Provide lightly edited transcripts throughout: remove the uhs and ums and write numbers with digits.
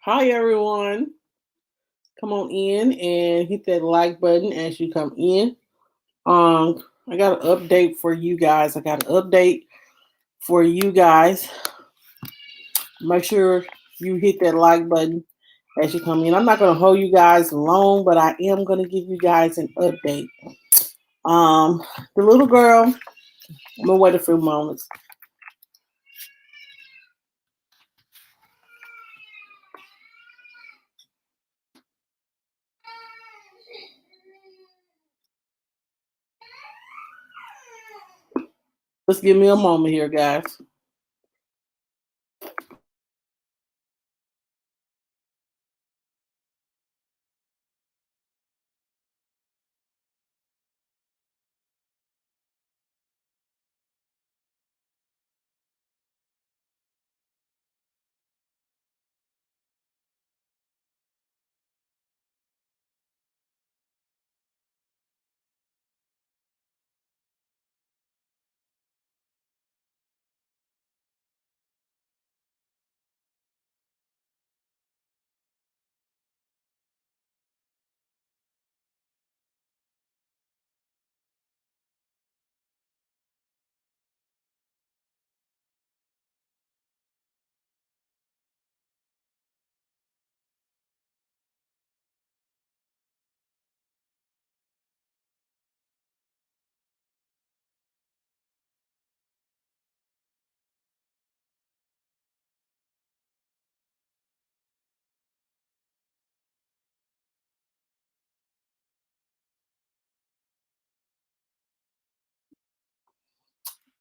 Hi everyone. Come on in and hit that like button as you come in. I got an update for you guys. Make sure you hit that like button as you come in. I'm not gonna hold you guys long, but I am gonna give you guys an update. Um, the little girl, I'm gonna wait a few moments. Just give me a moment here, guys.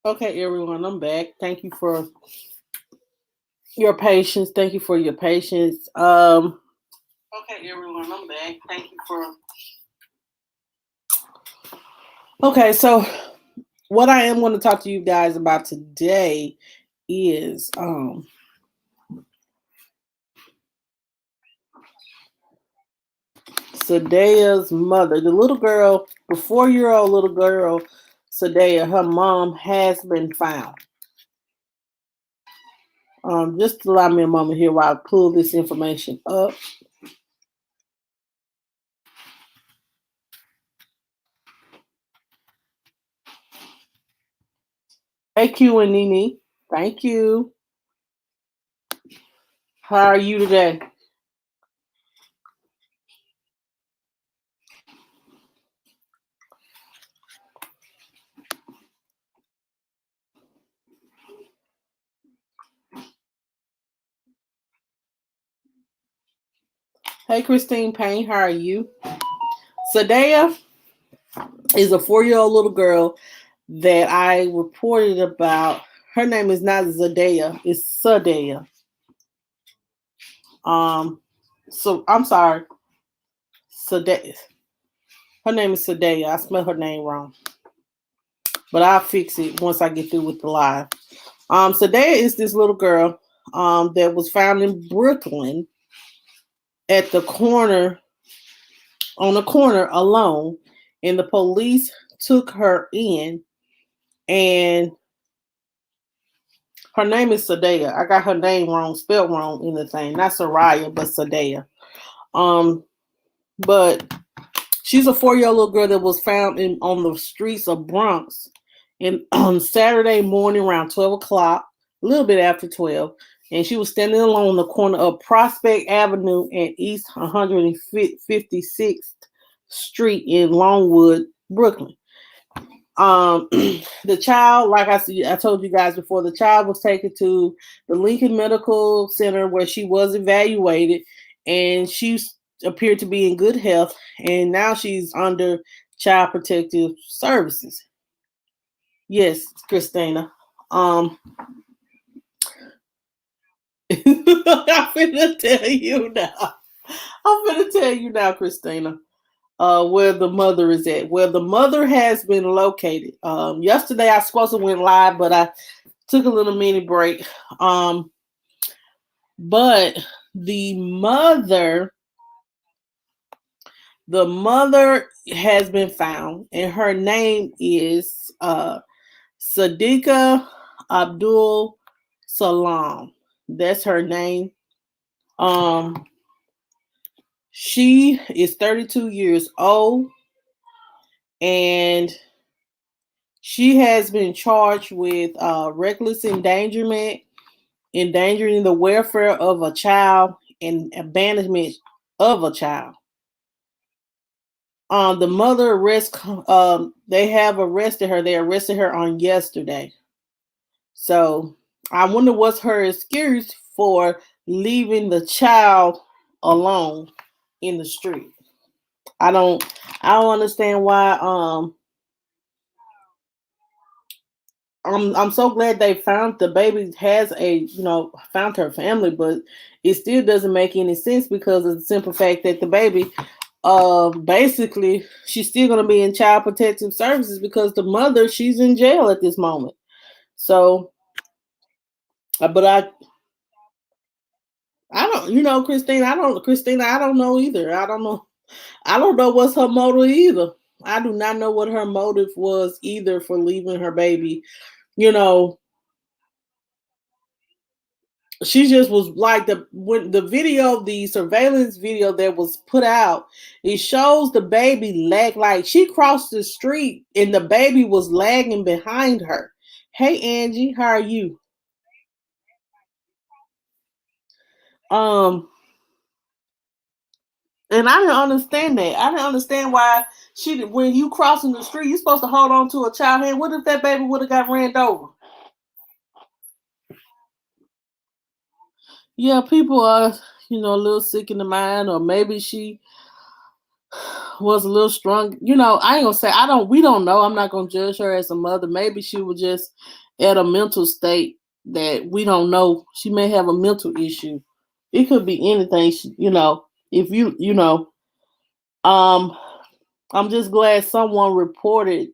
Okay, everyone, I'm back. Thank you for your patience. Thank you for your patience. Okay, everyone, I'm back. Thank you for. Okay, so what I am going to talk to you guys about today is Sadaya's mother, the little girl, the 4-year-old little girl, Sadaya. Her mom has been found. Just allow me a moment here while I pull this information up. Thank you, and Nini. Thank you. How are you today? Hey, Christine Payne. How are you? Sadaya is a 4-year-old little girl that I reported about. Her name is not Zadaya, it's Sadaya. So I'm sorry, Sadaya. Her name is Sadaya. I spelled her name wrong, but I'll fix it once I get through with the live. Sadaya is this little girl that was found in Brooklyn at the corner, on the corner alone, and the police took her in, and her name is Sadaya. I got her name wrong, spelled wrong in the thing. Not Soraya, but Sadaya. But she's a 4-year-old little girl that was found on the streets of Bronx on Saturday morning around 12 o'clock, a little bit after 12. And she was standing alone on the corner of Prospect Avenue and East 156th Street in Longwood, Brooklyn. The child, like I told you guys before, the child was taken to the Lincoln Medical Center where she was evaluated, and she appeared to be in good health, and now she's under Child Protective Services. Yes, Christina. I'm finna tell you now. Christina. Where the mother is at. Where the mother has been located. Yesterday I supposed to went live, but I took a little mini break. But the mother has been found, and her name is Sadiqa Abdul Salam. That's her name. Um, she is 32 years old, and she has been charged with reckless endangerment, endangering the welfare of a child, and abandonment of a child. The mother they have arrested her. They arrested her on yesterday. So I wonder what's her excuse for leaving the child alone in the street. I don't I don't understand why. I'm so glad they found the baby has found her family, but it still doesn't make any sense because of the simple fact that the baby basically she's still gonna be in child protective services because the mother, she's in jail at this moment. So but I don't, Christina, I don't know either. I don't know what's her motive either. I do not know what her motive was either for leaving her baby. You know, she just was like the surveillance video that was put out, it shows the baby lag, like she crossed the street and the baby was lagging behind her. Hey Angie, how are you? Um and I didn't understand that. I didn't understand why when you crossing the street, you're supposed to hold on to a child hand. What if that baby would have got ran over? Yeah, people are, a little sick in the mind, or maybe she was a little strong. I ain't gonna say we don't know. I'm not gonna judge her as a mother. Maybe she was just at a mental state that we don't know. She may have a mental issue. It could be anything. If um, I'm just glad someone reported.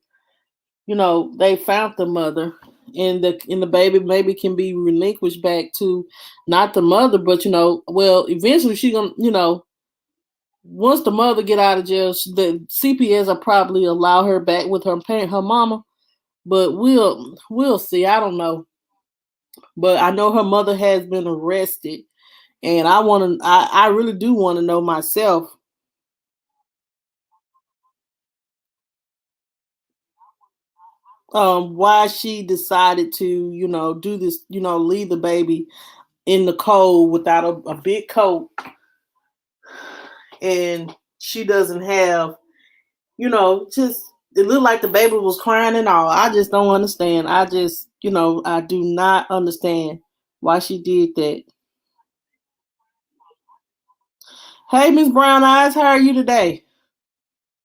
They found the mother, and the baby maybe can be relinquished back to not the mother, but well, eventually she gonna, once the mother get out of jail, the CPS will probably allow her back with her parent, her mama. But we'll see. I don't know, but I know her mother has been arrested, and I really do want to know myself. Why she decided to, do this, leave the baby in the cold without a big coat, and she doesn't have, just it looked like the baby was crying and all. I just don't understand. I do not understand why she did that. Hey, Miss Brown Eyes, how are you today?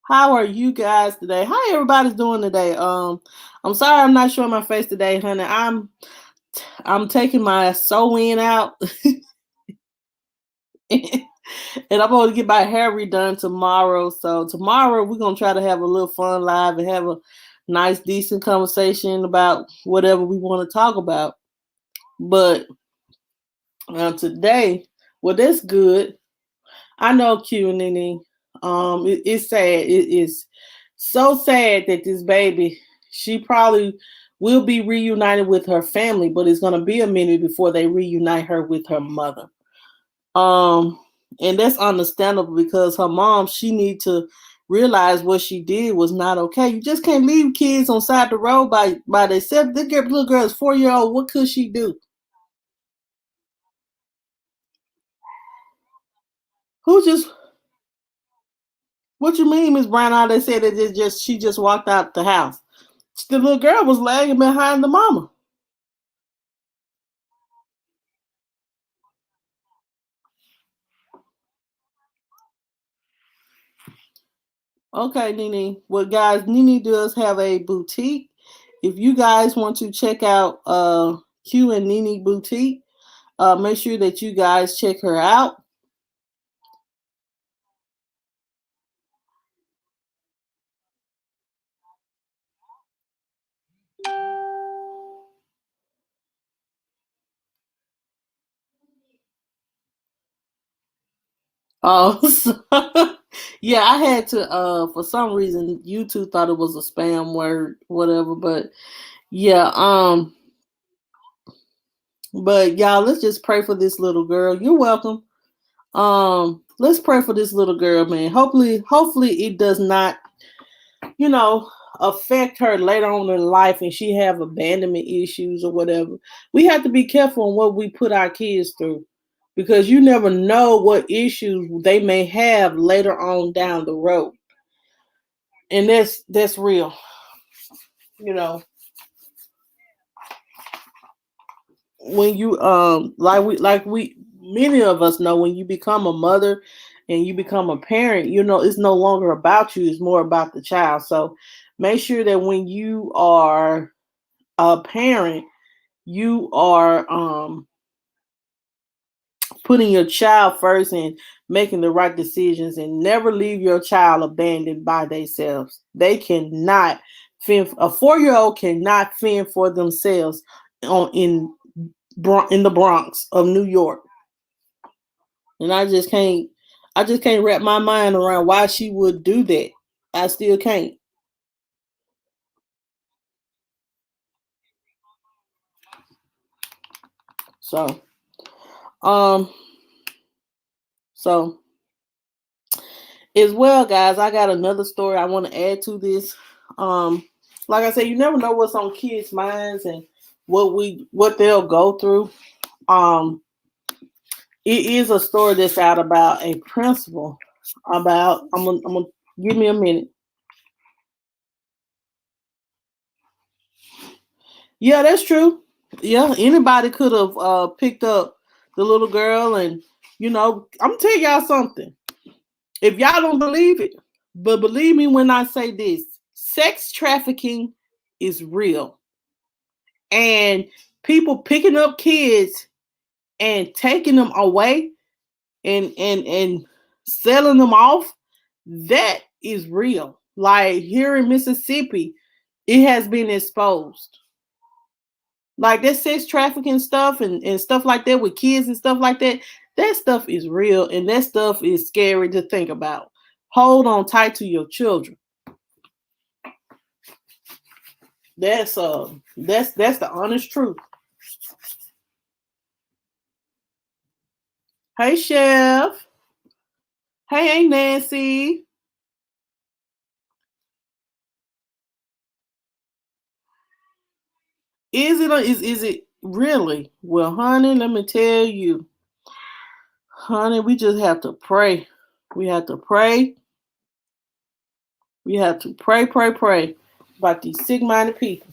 How are you guys today? How everybody's doing today? I'm sorry I'm not showing my face today, honey. I'm taking my sew in out. And I'm going to get my hair redone tomorrow. So tomorrow we're gonna try to have a little fun live and have a nice, decent conversation about whatever we want to talk about. But today, well, that's good. I know Q and Nene. It's sad. It is so sad that this baby, she probably will be reunited with her family, but it's gonna be a minute before they reunite her with her mother. Um, and that's understandable because her mom, she need to realize what she did was not okay. You just can't leave kids on side the road by themselves. This little girl is 4 year old. What could she do? Who just? What you mean, Miss Brown? How they said that she just walked out the house. The little girl was lagging behind the mama. Okay, Nene. Well, guys, Nene does have a boutique. If you guys want to check out Q and Nene Boutique, make sure that you guys check her out. Oh, yeah, I had to for some reason YouTube thought it was a spam word, whatever, but yeah, But y'all, let's just pray for this little girl. You're welcome. Let's pray for this little girl, man. Hopefully it does not, you know, affect her later on in life and she have abandonment issues or whatever. We have to be careful on what we put our kids through because you never know what issues they may have later on down the road. And that's real. You know, when you like we many of us know when you become a mother and you become a parent, you know, it's no longer about you, it's more about the child. So make sure that when you are a parent, you are putting your child first and making the right decisions, and never leave your child abandoned by themselves. They cannot fend. A 4-year old cannot fend for themselves on in the Bronx of New York. And I just can't wrap my mind around why she would do that. I still can't. So, um, so as well, guys, I got another story I want to add to this. Um, like I said, you never know what's on kids' minds and what they'll go through. Um, it is a story that's out about a principal. About I'm gonna give me a minute. Yeah, that's true. Yeah, anybody could have picked up the little girl, and I'm gonna tell y'all something. If y'all don't believe it, but believe me when I say this, sex trafficking is real, and people picking up kids and taking them away and selling them off, that is real. Like here in Mississippi, it has been exposed. Like that sex trafficking stuff and stuff like that with kids and stuff like that, that stuff is real and that stuff is scary to think about. Hold on tight to your children. That's the honest truth. Hey Chef. Hey Nancy. Is it really? Well, honey, let me tell you. Honey, we just have to pray. We have to pray. We have to pray about these sick-minded people.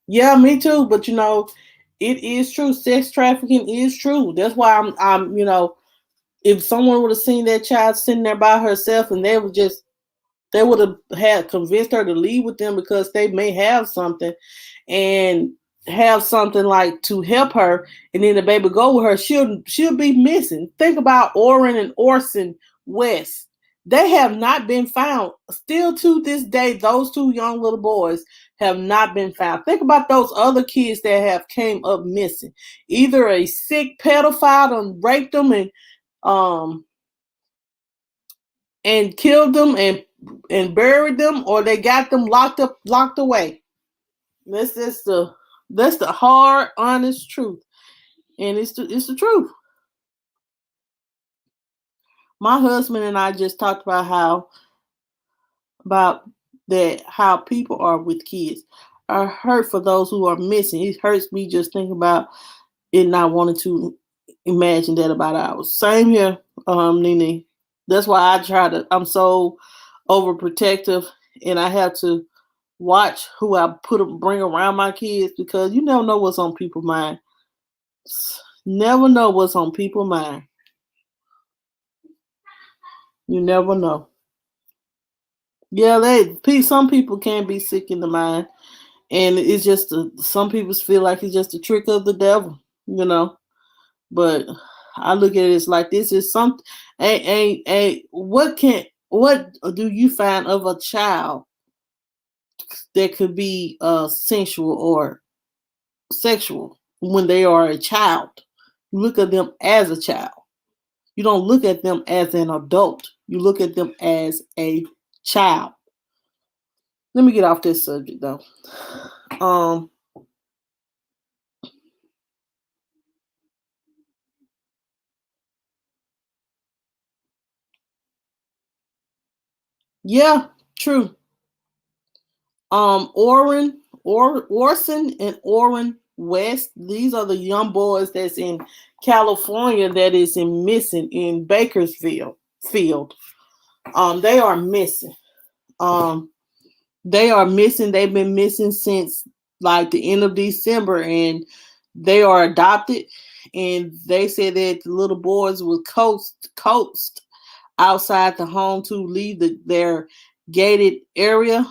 Yeah, me too. But it is true. Sex trafficking is true. That's why if someone would have seen that child sitting there by herself and they would have had convinced her to leave with them because they may have something and have something like to help her, and then the baby go with her, she'll be missing. Think about Orrin and Orson West. They have not been found. Still to this day, those two young little boys have not been found. Think about those other kids that have came up missing. Either a sick pedophile and raped them um and killed them and buried them, or they got them locked away. That's just the hard, honest truth, and it's the truth. My husband and I just talked about about how people are with kids. I hurt for those who are missing. It hurts me just thinking about it, not wanting to imagine that about ours. Same here, Nene. That's why I try to. I'm so overprotective, and I have to watch who I bring around my kids because you never know what's on people's mind. Never know what's on people's mind. You never know. Yeah, some people can be sick in the mind, and it's just some people feel like it's just a trick of the devil, you know. But I look at it as like this is something. What do you find of a child that could be sensual or sexual when they are a child? You look at them as a child. You don't look at them as an adult. You look at them as a child. Let me get off this subject though. Um, Yeah, true. Orson and Orrin West. These are the young boys that's in California that is in missing in Bakersfield field. They are missing. Um, they are missing. They've been missing since like the end of December, and they are adopted. And they said that the little boys will coast outside the home to leave their gated area,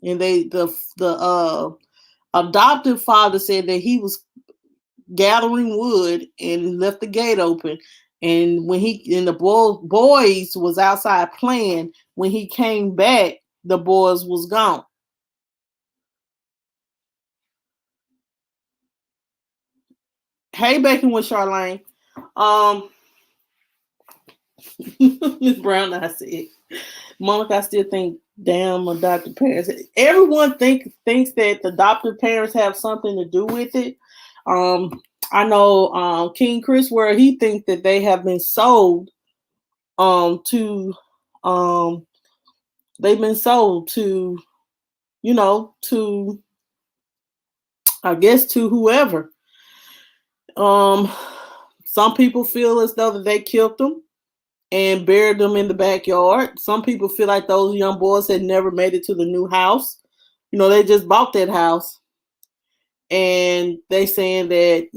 and the adoptive father said that he was gathering wood and left the gate open. And when the boys was outside playing, when he came back, the boys was gone. Hey, Bacon with Charlene. Um, Miss Brown, I said, Monica, I still think damn adopted parents. Everyone thinks that the adopted parents have something to do with it. I know King Chris where he thinks that they have been sold to um they've been sold to to I guess to whoever. Um some people feel as though that they killed them and buried them in the backyard. Some people feel like those young boys had never made it to the new house. They just bought that house and they saying that,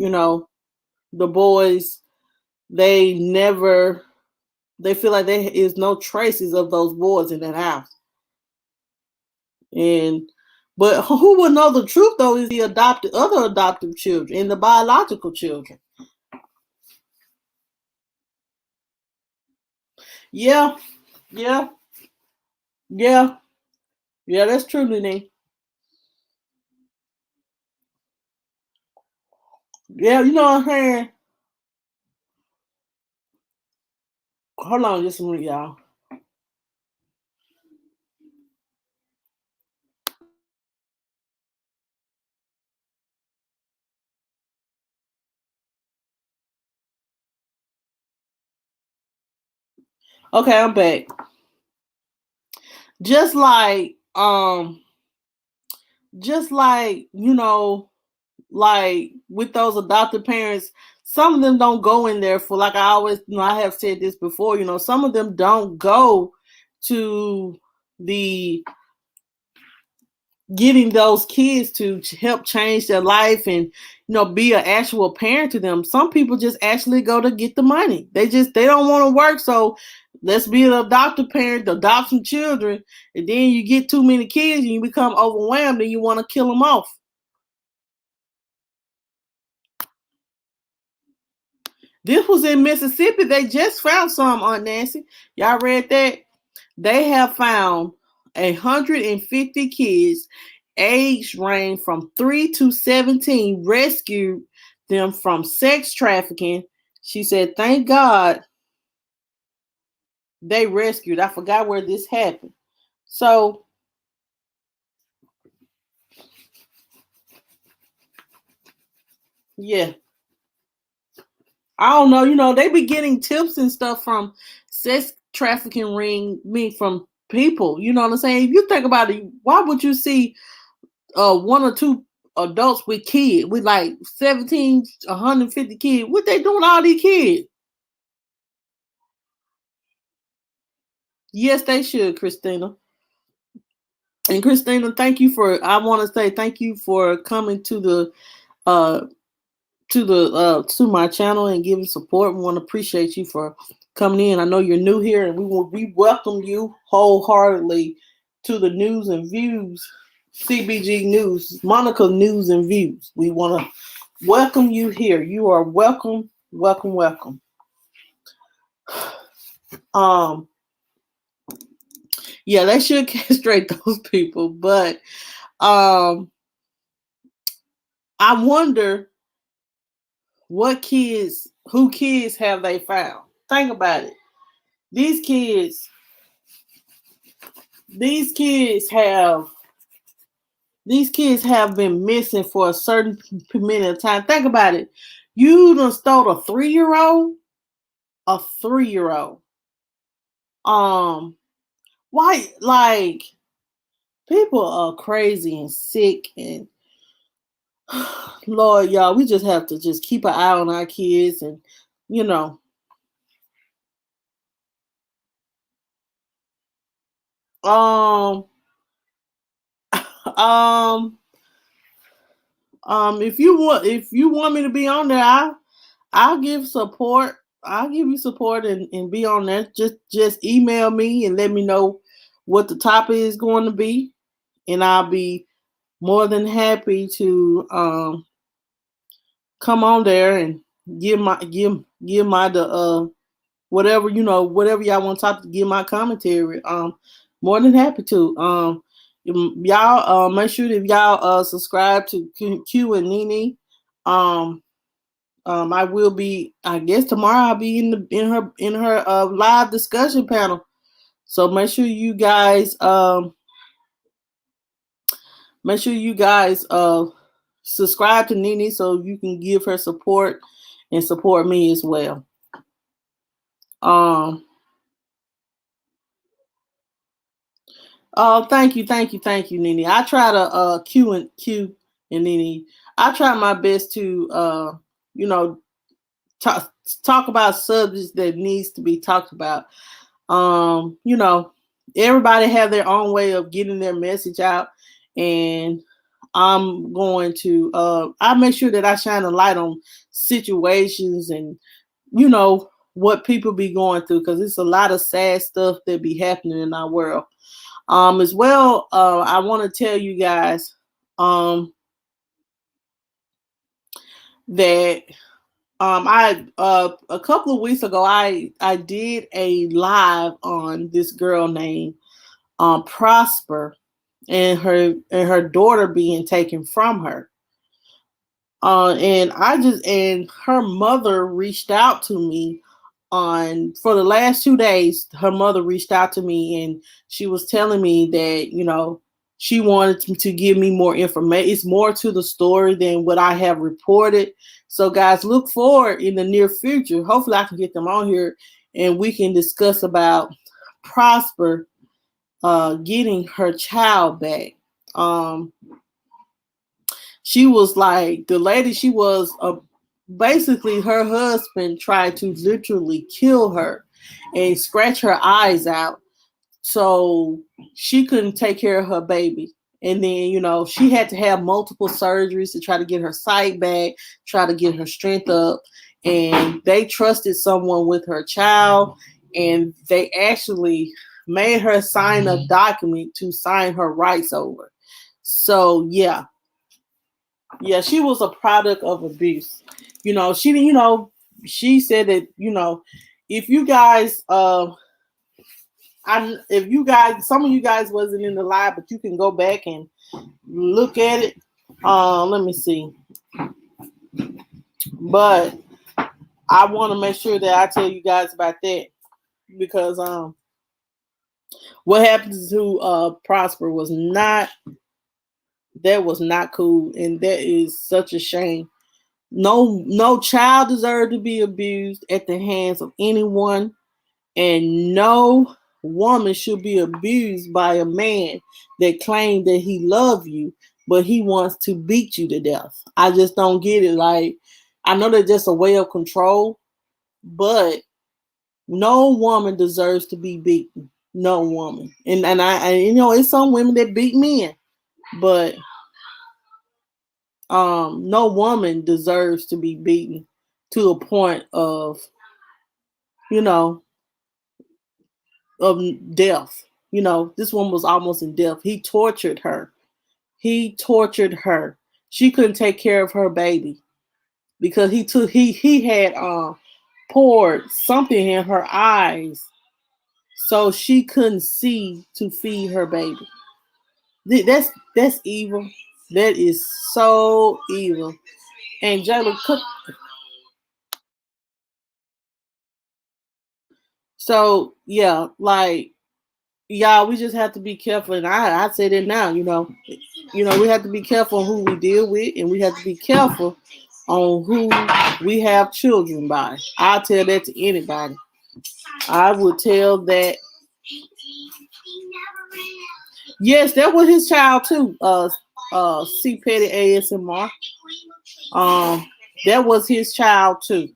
the boys they never they feel like there is no traces of those boys in that house. And but who will know the truth though is the other adoptive children and the biological children. Yeah, yeah, yeah, yeah. That's true, Nene. Yeah, you know what I'm saying. Hold on, just a minute, y'all. Okay, I'm back. Just like just like like with those adopted parents, some of them don't go in there for, like I always, I have said this before, some of them don't go to the getting those kids to help change their life and be an actual parent to them. Some people just actually go to get the money. They don't want to work, so let's be an adoptive parent, adopt some children, and then you get too many kids and you become overwhelmed and you want to kill them off. This was in Mississippi. They just found some, Aunt Nancy. Y'all read that? They have found 150 kids, age range from 3 to 17, rescued them from sex trafficking. She said, thank God they rescued. I forgot where this happened. So, yeah. I don't know. They be getting tips and stuff from sex trafficking from people. You know what I'm saying? If you think about it, why would you see one or two adults with kids, with like 17, 150 kids? What they doing all these kids? Yes, they should, Christina. And Christina, I want to say thank you for coming uh to my channel and giving support. We want to appreciate you for coming in. I know you're new here, and we welcome you wholeheartedly to the News and Views, CBG News, Monica News and Views. We want to welcome you here. You are welcome, welcome, welcome. Um, yeah, they should castrate those people, but I wonder who kids have they found? Think about it. These kids, these kids have these kids have been missing for a certain minute of time. Think about it. You done stole a 3-year-old, a 3-year-old. Um, Why, like, people are crazy and sick, and Lord, y'all, we just have to just keep an eye on our kids, and you know, um, um, if you want me to be on there, I'll give support. I'll give you support and be on there. Just email me and let me know what the topic is going to be, and I'll be more than happy to come on there and give my the whatever, whatever y'all want to talk to, give my commentary. More than happy to. Y'all make sure that y'all subscribe to Q and Nene. Um, I will be. I guess tomorrow I'll be in her live discussion panel. So make sure you guys subscribe to Nene so you can give her support and support me as well. Oh, thank you, Nene. I try to Q and Nene. I try my best to you know talk about subjects that needs to be talked about. You know, everybody have their own way of getting their message out, and I'm going to I make sure that I shine a light on situations and what people be going through, because it's a lot of sad stuff that be happening in our world. As well, I want to tell you guys that I a couple of weeks ago I did a live on this girl named Prosper, and her daughter being taken from her. And her mother reached out to me for the last 2 days. Her mother reached out to me, and she was telling me that, she wanted to give me more information. It's more to the story than what I have reported. So guys, look forward in the near future. Hopefully I can get them on here and we can discuss about Prosper getting her child back. She was like, the lady, she was basically, her husband tried to literally kill her and scratch her eyes out so she couldn't take care of her baby. And then, she had to have multiple surgeries to try to get her sight back, try to get her strength up. And they trusted someone with her child, and they actually made her sign a document to sign her rights over. So yeah, she was a product of abuse. She said that, if you guys some of you guys wasn't in the live, but you can go back and look at it. Let me see. But I want to make sure that I tell you guys about that, because what happened to Prosper was not cool, and that is such a shame. No child deserved to be abused at the hands of anyone, and no woman should be abused by a man that claimed that he loved you, but he wants to beat you to death. I just don't get it. Like, I know that's just a way of control, but no woman deserves to be beaten. No woman. And I it's some women that beat men, but no woman deserves to be beaten to a point of you know of death. This woman was almost in death. He tortured her. She couldn't take care of her baby because he had poured something in her eyes so she couldn't see to feed her baby. That's evil. That is so evil. And Jayla cook. So yeah, like, y'all, we just have to be careful. And I say that now, we have to be careful on who we deal with, and we have to be careful on who we have children by. I'll tell that to anybody. I would tell that Yes, that was his child too. C Petty ASMR. That was his child too.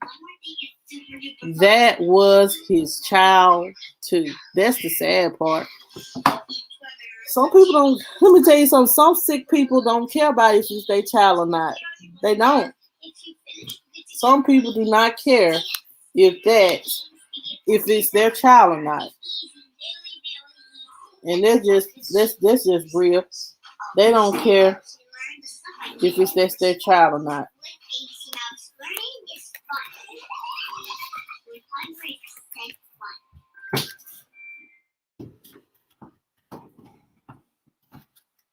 That was his child too. That's the sad part. Some people don't. Let me tell you something. Some sick people don't care about if it's their child or not. They don't. Some people do not care if it's their child or not. And that's just real. They don't care if that's their child or not.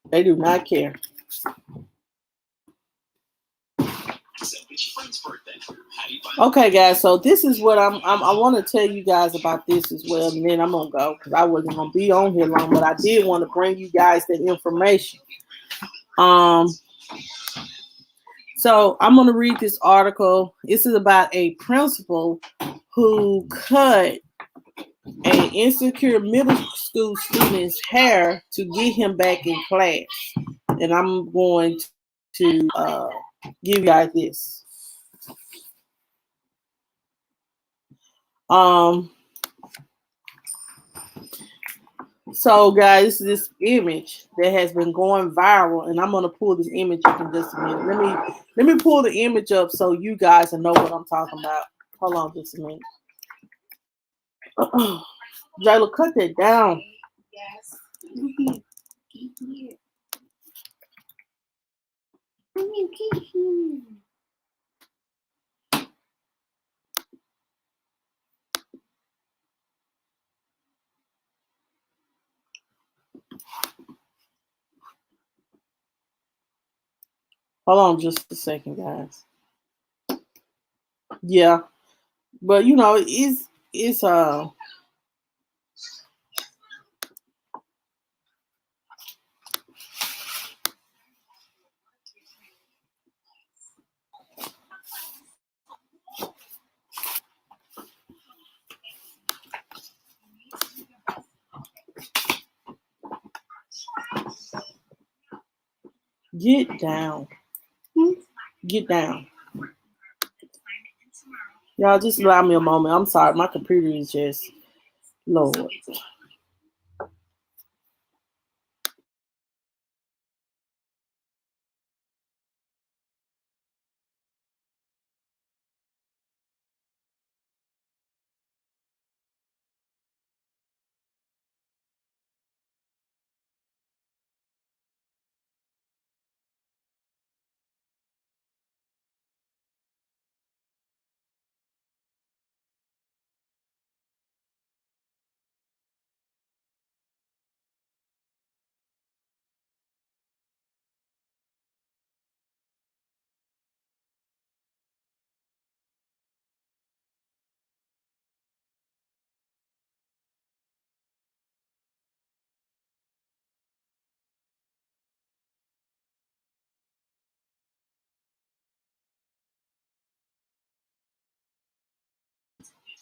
They do not care. Okay, guys. So this is what I want to tell you guys about this as well, and then I'm gonna go because I wasn't gonna be on here long, but I did want to bring you guys that information. So I'm gonna read this article. This is about a principal who cut an insecure middle school student's hair to get him back in class, and I'm going to give you guys this. So guys, this image that has been going viral, and I'm gonna pull this image up in just a minute. Let me pull the image up so you guys will know what I'm talking about. Hold on just a minute. Jayla, cut that down. Yes. Hold on just a second, guys. Yeah. But you know, it's get down. Get down. Y'all just allow me a moment. I'm sorry, my computer is just Lord.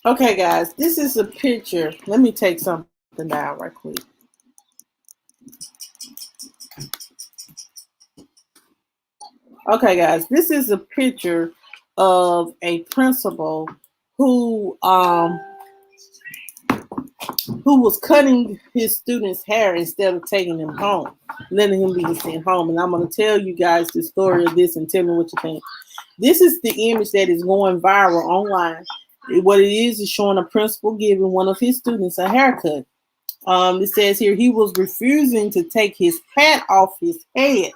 Okay, guys, this is a picture. Let me take something down right quick. Okay, guys, this is a picture of a principal who was cutting his student's hair instead of taking him home, letting him be sent home. And I'm going to tell you guys the story of this and tell me what you think. This is the image that is going viral online. What it is showing a principal giving one of his students a haircut. It says here he was refusing to take his hat off his head.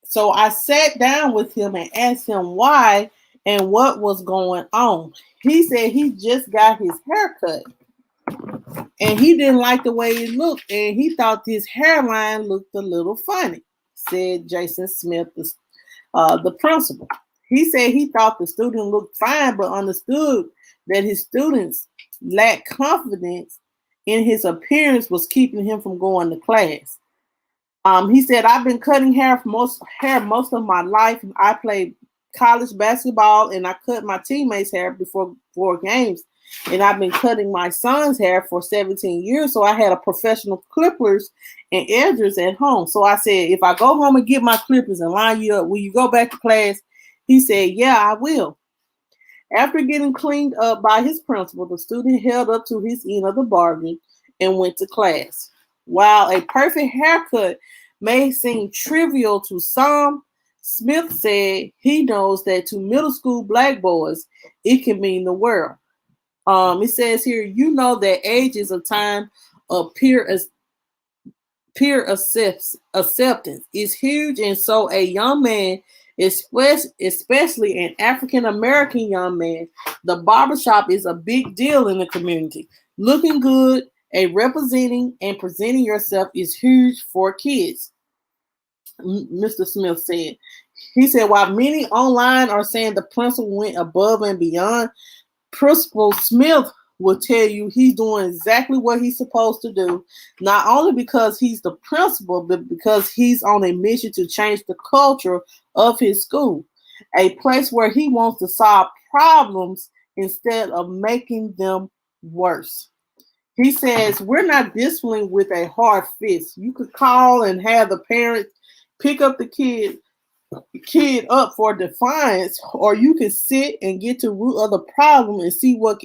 So I sat down with him and asked him why and what was going on. He said he just got his haircut and he didn't like the way it looked and he thought this hairline looked a little funny, said Jason Smith, the principal. He said he thought the student looked fine, but understood that his students lacked confidence in his appearance was keeping him from going to class. He said, I've been cutting hair most of my life. I played college basketball and I cut my teammates' hair before games. and I've been cutting my son's hair for 17 years. So I had a professional clippers and edgers at home. So I said, if I go home and get my clippers and line you up, will you go back to class? He said, yeah, I will. After getting cleaned up by his principal, the student held up to his end of the bargain and went to class. While a perfect haircut may seem trivial to some, Smith said he knows that to middle school black boys, it can mean the world. It says here, you know that age is a time of peer acceptance is huge, and so a young man, especially an African American young man, the barbershop is a big deal in the community. Looking good, representing and presenting yourself is huge for kids, Mr. Smith said. He said, while many online are saying the principal went above and beyond, Principal Smith will tell you he's doing exactly what he's supposed to do, not only because he's the principal, but because he's on a mission to change the culture of his school, a place where he wants to solve problems instead of making them worse. He says, we're not disciplining with a hard fist. You could call and have the parents pick up the kid up for defiance, or you can sit and get to root of the problem and see what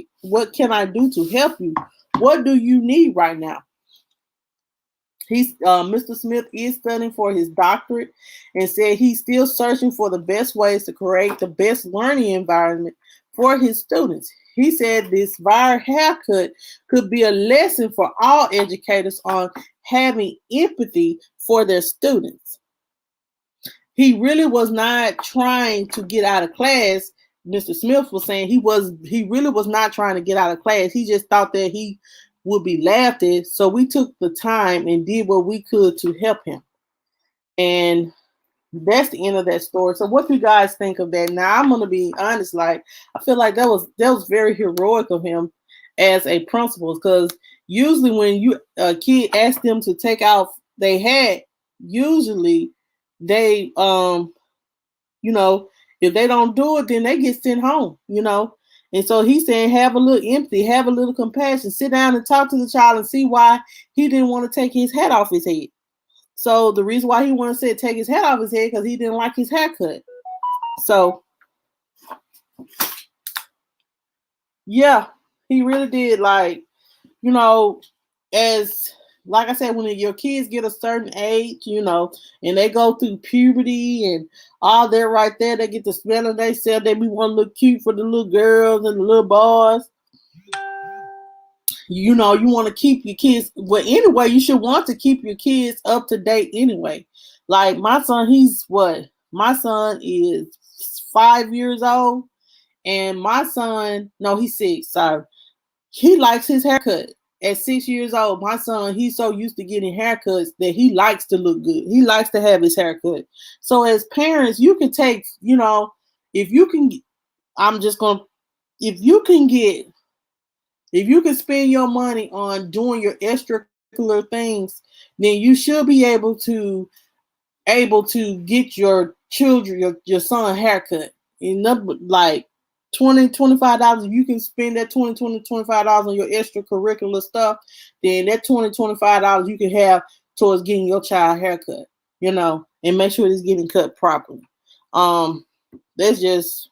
can I do to help you. What do you need right now? Mr. Smith is studying for his doctorate and said he's still searching for the best ways to create the best learning environment for his students. He said this viral haircut could be a lesson for all educators on having empathy for their students. He really was not trying to get out of class. Mr. Smith was saying he really was not trying to get out of class. He just thought that he would be laughed at. So we took the time and did what we could to help him. And that's the end of that story. So what do you guys think of that? Now I'm gonna be honest, like I feel like that was very heroic of him as a principal, because usually when a kid asks them to take off their hat, usually they if they don't do it, then they get sent home, and so he's saying have a little empathy, have a little compassion, sit down and talk to the child and see why he didn't want to take his hat off his head. So the reason why he wanted to take his hat off his head, because he didn't like his haircut. So yeah, he really did, as like I said, when your kids get a certain age, and they go through puberty and all that right there, they get the smell of themselves. They be want to look cute for the little girls and the little boys. You want to keep your kids. Well, anyway, you should want to keep your kids up to date anyway. Like my son, my son is 5 years old, and he's 6. Sorry. He likes his haircut. At 6 years old, my son, he's so used to getting haircuts that he likes to look good. He likes to have his haircut. So as parents, you can take, if you can, if you can spend your money on doing your extracurricular things, then you should be able to get your children, your son haircut. Like $20-$25. If you can spend that $20-$25 on your extracurricular stuff, then that $20-$25 you can have towards getting your child haircut, and make sure it's getting cut properly. That's just,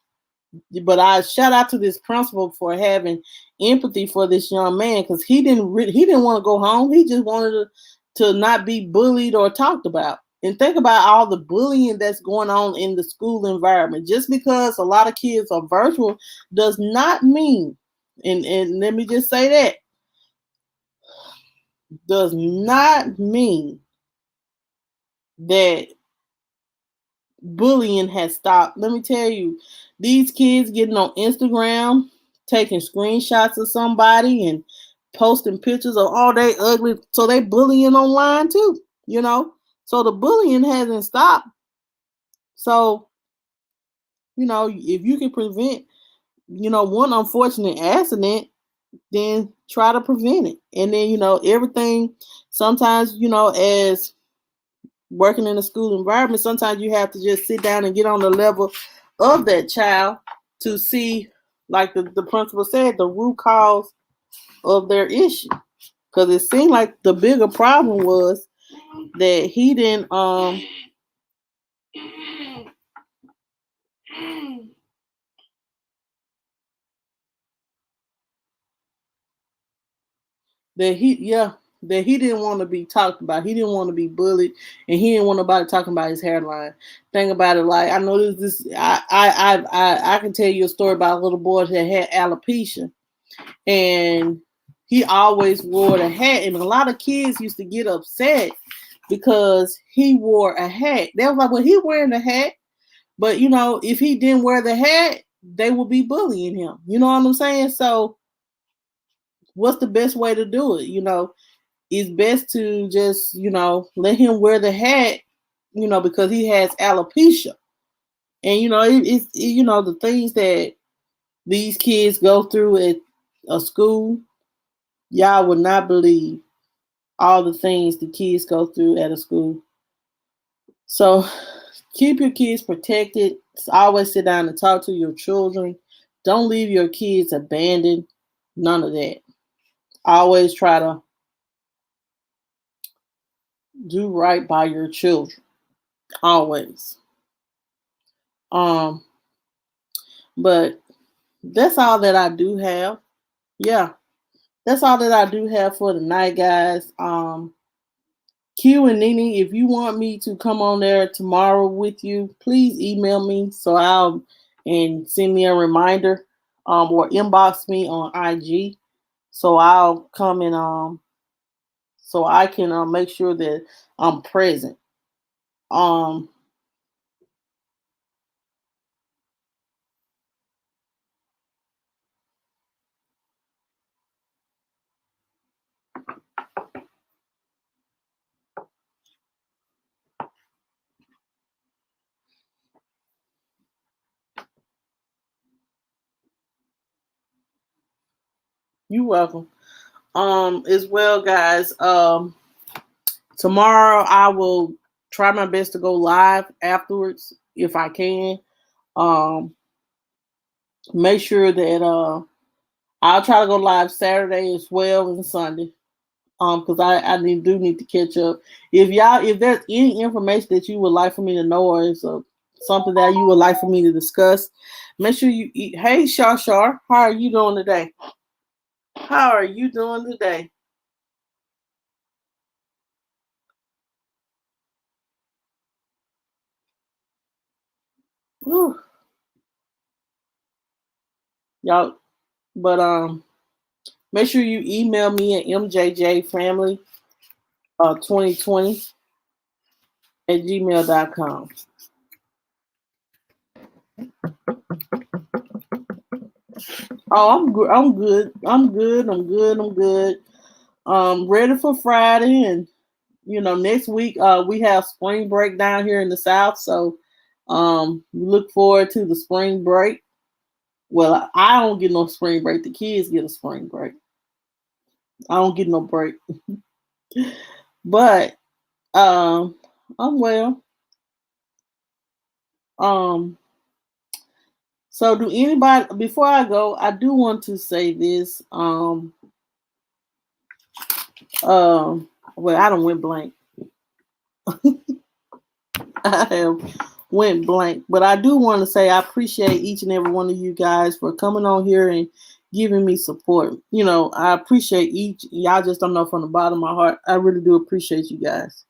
but I shout out to this principal for having empathy for this young man, because he didn't want to go home. He just wanted to not be bullied or talked about. And think about all the bullying that's going on in the school environment. Just because a lot of kids are virtual does not mean, and let me just say that, does not mean that bullying has stopped. Let me tell you, these kids getting on Instagram, taking screenshots of somebody and posting pictures of all they ugly, so they bullying online too, So the bullying hasn't stopped. So, if you can prevent, one unfortunate accident, then try to prevent it. And then, everything, sometimes, as working in a school environment, sometimes you have to just sit down and get on the level of that child to see like the principal said, the root cause of their issue. Because it seemed like the bigger problem was that he didn't that he yeah that he didn't want to be talked about. He didn't want to be bullied, and he didn't want nobody talking about his hairline. Think about it, like I know this. I can tell you a story about a little boy that had alopecia, and he always wore the hat, and a lot of kids used to get upset because he wore a hat. They was like, "Well, he wearing the hat," but if he didn't wear the hat, they would be bullying him. You know what I'm saying? So, what's the best way to do it? It's best to just, let him wear the hat, because he has alopecia. And, the things that these kids go through at a school, y'all would not believe all the things the kids go through at a school. So keep your kids protected. Always sit down and talk to your children. Don't leave your kids abandoned. None of that. Always try to do right by your children. Always. Um, but that's all that I do have. Yeah, that's all that I do have for tonight, guys. Q and Nene, if you want me to come on there tomorrow with you, please email me and send me a reminder, or inbox me on IG, so I'll come and so I can make sure that I'm present. Um, you're welcome. As well, guys. Tomorrow I will try my best to go live afterwards if I can. Um, Make sure that I'll try to go live Saturday as well and Sunday. Because do need to catch up. If there's any information that you would like for me to know, or is something that you would like for me to discuss, make sure you eat. Hey, Shar, how are you doing today? How are you doing today? Whew. Y'all, but make sure you email me at mjjfamily 2020 at gmail.com. Oh, I'm good. I'm good. I'm good. I'm good. I'm good. Ready for Friday, and next week we have spring break down here in the South, so we look forward to the spring break. Well, I don't get no spring break. The kids get a spring break. I don't get no break, but I'm well. Um, so do anybody before I go? I do want to say this. Well, I don't went blank. I have went blank, but I do want to say I appreciate each and every one of you guys for coming on here and giving me support. I appreciate each. Y'all just don't know from the bottom of my heart. I really do appreciate you guys.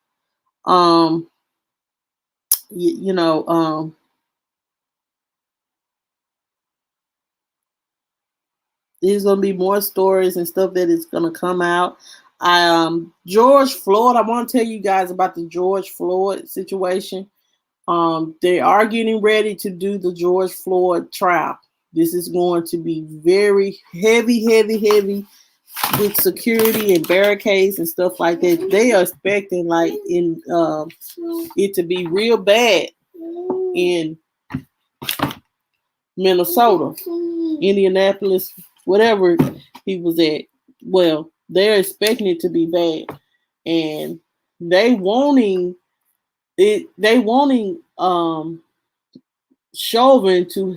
Um, you know, there's gonna be more stories and stuff that is gonna come out. George Floyd. I want to tell you guys about the George Floyd situation. They are getting ready to do the George Floyd trial. This is going to be very heavy, heavy, heavy with security and barricades and stuff like that. They are expecting it to be real bad in Minnesota, Indianapolis, whatever he was at. Well, they're expecting it to be bad, and they wanting it. They wanting Chauvin to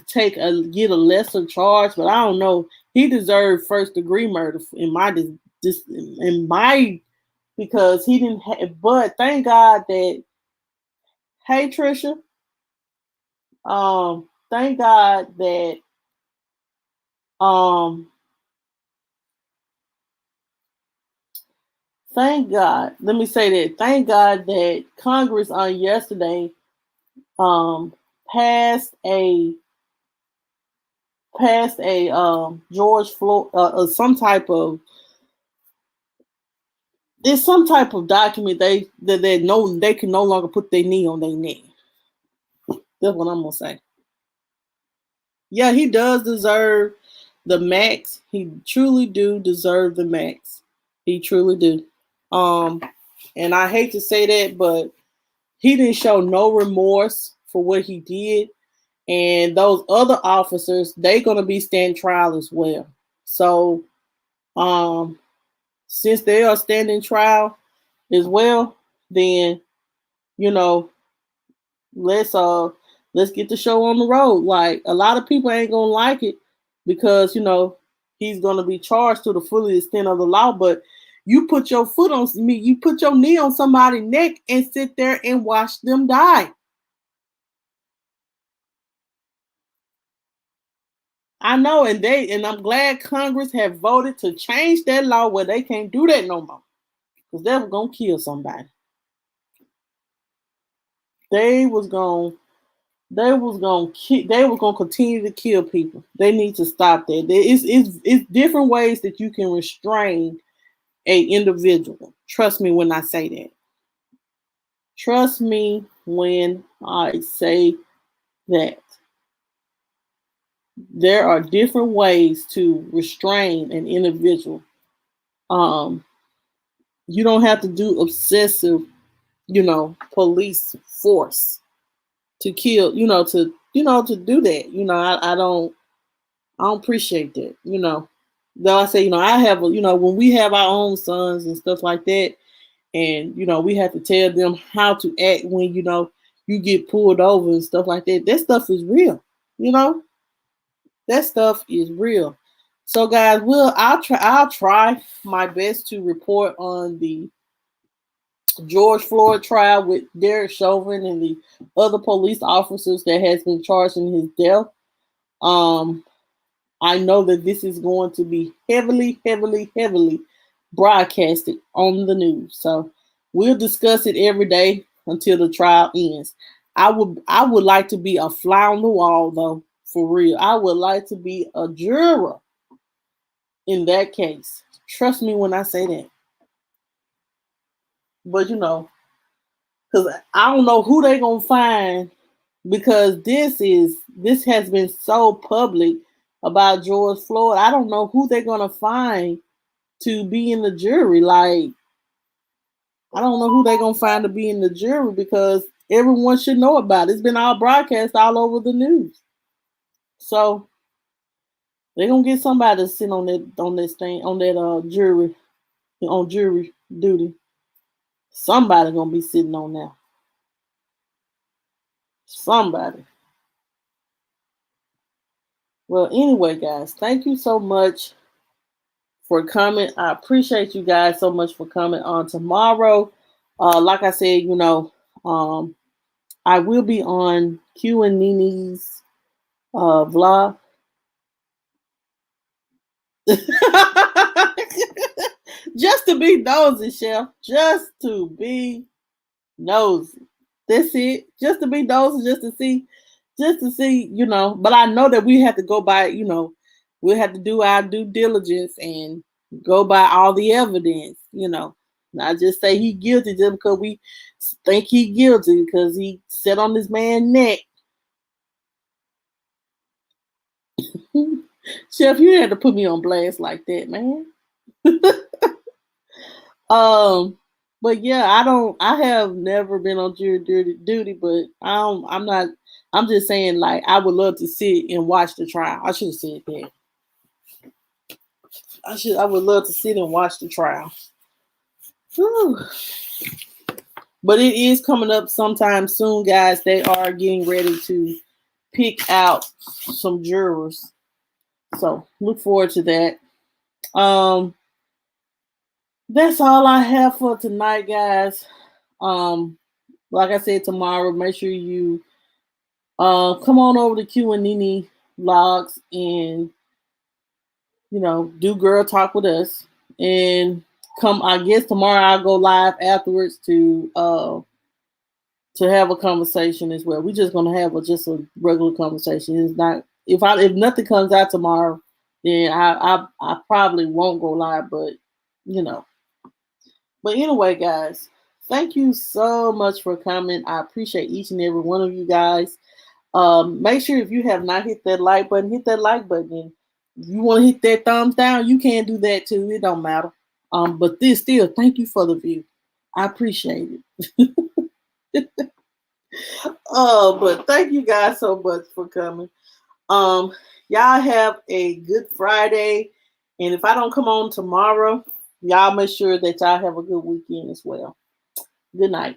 get a lesser charge, but I don't know. He deserved first degree murder in my because he didn't. But thank God that, hey Trisha, thank God that um thank God. Let me say that. Thank God that Congress on yesterday um passed a George Floyd some type of there's some type of document they know they can no longer put their knee on their neck. That's what I'm gonna say. Yeah, he does deserve the max. He truly do deserve the max. He truly do. Um, and I hate to say that, but he didn't show no remorse for what he did. And those other officers, they're gonna be standing trial as well. So, um, since they are standing trial as well, then you know, let's let's get the show on the road. Like a lot of people ain't gonna like it because he's gonna be charged to the full extent of the law. But you put your foot on me, you put your knee on somebody's neck and sit there and watch them die. I know, and I'm glad Congress have voted to change that law where they can't do that no more because they were gonna kill somebody. They was gonna they was gonna continue to kill people. They need to stop that. It's different ways that you can restrain a individual. Trust me when I say that. Trust me when I say that. There are different ways to restrain an individual. Um, you don't have to do obsessive, police force to kill, to do that. I don't appreciate that, Though I say, I have, when we have our own sons and stuff like that, and we have to tell them how to act when you get pulled over and stuff like that. That stuff is real, you know. That stuff is real. So, guys, I'll try my best to report on the George Floyd trial with Derek Chauvin and the other police officers that has been charged in his death. Um, I know that this is going to be heavily, heavily, heavily broadcasted on the news. So we'll discuss it every day until the trial ends. I would like to be a fly on the wall though, for real. I would like to be a juror in that case. Trust me when I say that. But because I don't know who they gonna find because this has been so public about George Floyd. I don't know who they're gonna find to be in the jury. Like I don't know who they're gonna find to be in the jury because everyone should know about it. It's been all broadcast all over the news. So they're gonna get somebody to sit on that thing on that jury on jury duty. Somebody gonna be sitting on there. Somebody. Well, anyway, guys, thank you so much for coming. I appreciate you guys so much for coming on tomorrow. Like I said, I will be on Q and Nini's vlog. Just to be nosy, Chef. Just to be nosy. That's it. Just to be nosy, just to see, But I know that we have to go by, we have to do our due diligence and go by all the evidence. Not just say he guilty just because we think he guilty because he sat on this man's neck. Chef, you had to put me on blast like that, man. um, but yeah, I have never been on jury duty, but I'm not. I'm just saying, like, I would love to sit and watch the trial. I should have said that. I would love to sit and watch the trial. Whew. But it is coming up sometime soon, guys. They are getting ready to pick out some jurors. So look forward to that. Um, that's all I have for tonight, guys. Um, like I said, tomorrow, make sure you come on over to Q and Nene Vlogs and do girl talk with us. And come, I guess tomorrow I'll go live afterwards to have a conversation as well. We're just gonna have just a regular conversation. It's not if nothing comes out tomorrow, then I probably won't go live. But you know, but anyway, guys, thank you so much for coming. I appreciate each and every one of you guys. Make sure if you have not hit that like button, hit that like button. If you want to hit that thumbs down, you can do that too. It don't matter. But this still, thank you for the view. I appreciate it. But thank you guys so much for coming. Y'all have a good Friday. And if I don't come on tomorrow, y'all make sure that y'all have a good weekend as well. Good night.